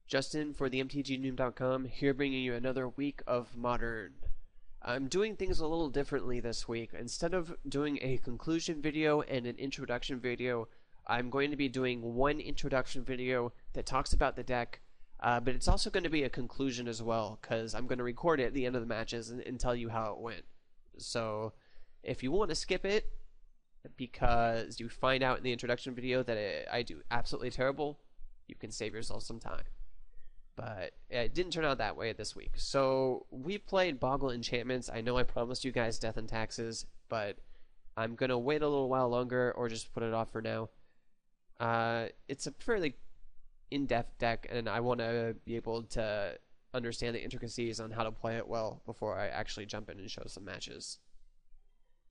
Justin for the MTGNoom.com, here bringing you another week of Modern. I'm doing things a little differently this week. Instead of doing a conclusion video and an introduction video, I'm going to be doing one introduction video that talks about the deck, but it's also going to be a conclusion as well, because I'm going to record it at the end of the matches and tell you how it went. So, if you want to skip it, because you find out in the introduction video that I do absolutely terrible, you can save yourself some time. But it didn't turn out that way this week. So we played Boggle Enchantments. I know I promised you guys Death and Taxes, but I'm going to wait a little while longer or just put it off for now. It's a fairly in-depth deck, and I want to be able to understand the intricacies on how to play it well before I actually jump in and show some matches.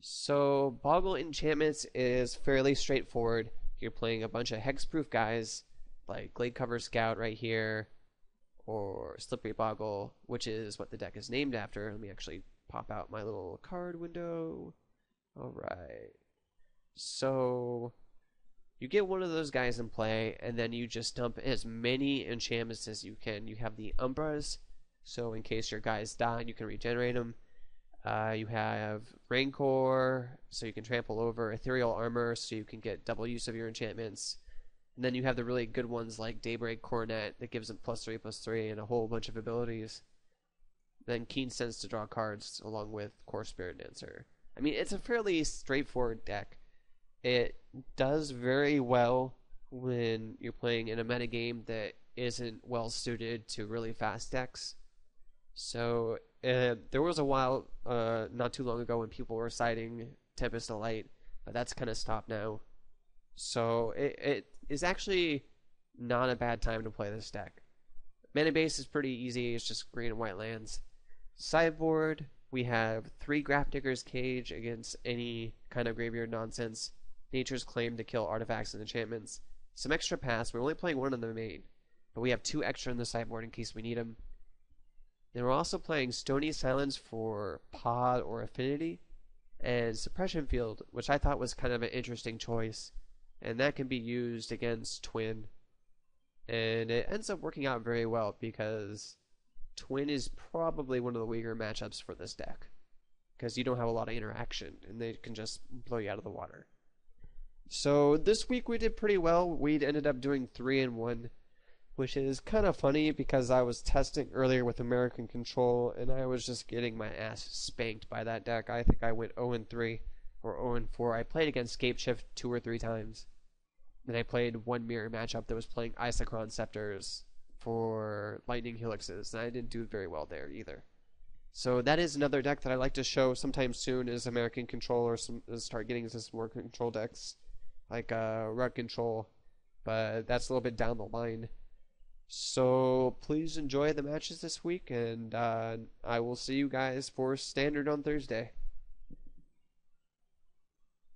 So Boggle Enchantments is fairly straightforward. You're playing a bunch of hexproof guys, like Glade Cover Scout right here, or Slippery Boggle, which is what the deck is named after. Let me actually pop out my little card window. Alright. So, you get one of those guys in play, and then you just dump as many enchantments as you can. You have the Umbras, so in case your guys die, you can regenerate them. You have Rancor, so you can trample over. Ethereal Armor, so you can get double use of your enchantments. And then you have the really good ones like Daybreak Coronet that gives them +3/+3 and a whole bunch of abilities. Then Keen Sense to draw cards along with Core Spirit Dancer. I mean, it's a fairly straightforward deck. It does very well when you're playing in a metagame that isn't well suited to really fast decks. So there was a while not too long ago when people were citing Tempest of Light, but that's kind of stopped now. So it is actually not a bad time to play this deck. Mana base is pretty easy, it's just green and white lands. Sideboard, we have 3 Grafdigger's Cage against any kind of graveyard nonsense. Nature's Claim to kill artifacts and enchantments. Some extra pass, we're only playing 1 on the main, but we have 2 extra in the sideboard in case we need them. Then we're also playing Stony Silence for Pod or Affinity, and Suppression Field, which I thought was kind of an interesting choice. And that can be used against Twin. And it ends up working out very well because Twin is probably one of the weaker matchups for this deck. Because you don't have a lot of interaction and they can just blow you out of the water. So this week we did pretty well. We ended up doing 3-1, which is kind of funny because I was testing earlier with American Control and I was just getting my ass spanked by that deck. I think I went 0-3 or 0-4. I played against Scapeshift 2 or 3 times. Then I played one mirror matchup that was playing Isochron Scepters for Lightning Helixes, and I didn't do very well there either. So that is another deck that I'd like to show sometime soon is American Control, or start getting into some more control decks like Rug Control, but that's a little bit down the line. So please enjoy the matches this week, and I will see you guys for Standard on Thursday.